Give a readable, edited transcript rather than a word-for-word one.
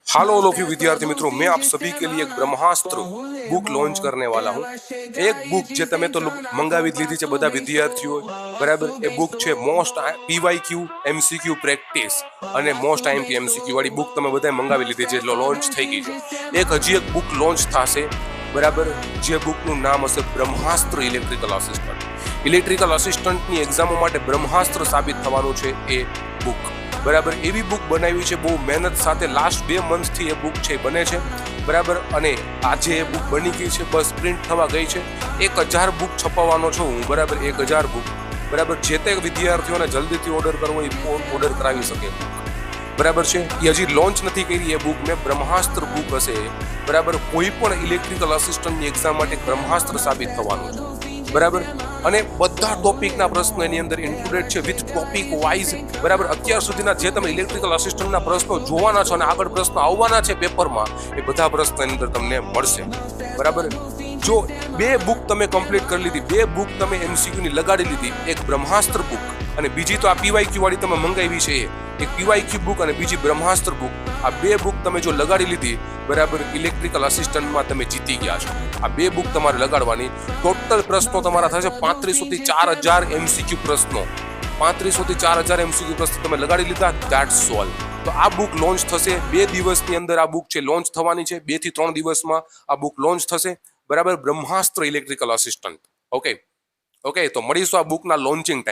Hello all of you विद्यार्थी मित्रों, मैं आप सभी के लिए एक ब्रह्मास्त्र बुक लॉन्च करने वाला हूं। एक बुक જે તમે તો મંગાવી જ લીધી છે બધા વિદ્યાર્થીઓ, બરાબર। એ બુક છે મોસ્ટ પીવાયક્યુ એમસીક્યુ પ્રેક્ટિસ અને મોસ્ટ આઈએમપી એમસીક્યુ વાળી બુક તમે બધાએ મંગાવી લીધી છે, એટલે લોન્ચ થઈ ગઈ છે। હજી એક બુક લોન્ચ થશે, બરાબર, જે બુકનું નામ હશે બ્રહ્માસ્ત્ર ઇલેક્ટ્રિકલ આસિસ્ટન્ટ। ઇલેક્ટ્રિકલ આસિસ્ટન્ટની એક્ઝામો માટે બ્રહ્માસ્ત્ર સાબિત થવાનું છે એ બુક, બરાબર। એવી બુક બનાવી છે બહુ મહેનત સાથે, લાસ્ટ 2 મંથથી એ બુક છે બને છે, બરાબર। અને આજે એ બુક બની ગઈ છે, બસ પ્રિન્ટ થવા ગઈ છે। 1000 બુક છપાવવાનો છું હું, બરાબર, 1000 બુક, બરાબર। જે તે વિદ્યાર્થીઓને જલ્દીથી ઓર્ડર કરવો એ ઓર્ડર કરાવી શકે, બરાબર છે। એ હજી લોન્ચ નથી કરી એ બુક, મેં બ્રહ્માસ્ત્ર બુક હશે, બરાબર। કોઈ પણ ઇલેક્ટ્રિકલ આસિસ્ટન્ટની એક્ઝામ માટે બ્રહ્માસ્ત્ર સાબિત થવાનું છે, બરાબર। અને બધા ટોપિકના પ્રશ્નો એની અંદર ઇન્ક્લુડેડ છે વિથ ટોપિક વાઇઝ, બરાબર। અત્યાર સુધીના જે તમે ઇલેક્ટ્રિકલ આસિસ્ટન્ટના પ્રશ્નો જોવાના છો અને આગળ પ્રશ્નો આવવાના છે પેપરમાં, એ બધા પ્રશ્નો એની અંદર તમને મળશે, બરાબર। જો 2 બુક તમે કમ્પ્લીટ કરી લીધી, 2 બુક તમે એમસીક્યુ ની લગાડી લીધી, એક બ્રહ્માસ્ત્ર બુક અને બીજી તો આ પીવાયક્યુ વાળી તમે મંગાવી છે, એક પીવાયક્યુ બુક અને બીજી બ્રહ્માસ્ત્ર બુક, આ 2 બુક તમે જો લગાડી લીધી, બરાબર, ઇલેક્ટ્રિકલ આસિસ્ટન્ટમાં તમે જીતી ગયા છો। આ 2 બુક તમારે લગાડવાની, ટોટલ પ્રશ્નો તમારા થશે 3500 થી 4000 એમસીક્યુ પ્રશ્નો, 3500 થી 4000 એમસીક્યુ પ્રશ્નો તમે લગાડી લીધા, ધેટ્સ ઓલ। તો આ બુક લોન્ચ થશે 2 દિવસની અંદર, આ બુક છે લોન્ચ થવાની છે, 2 થી 3 દિવસમાં આ બુક લોન્ચ થશે, બરાબર। બ્રહ્માસ્ત્ર ઇલેક્ટ્રિકલ આસિસ્ટન્ટ, ઓકે, તો મળીશું આ બુકના લોન્ચિંગ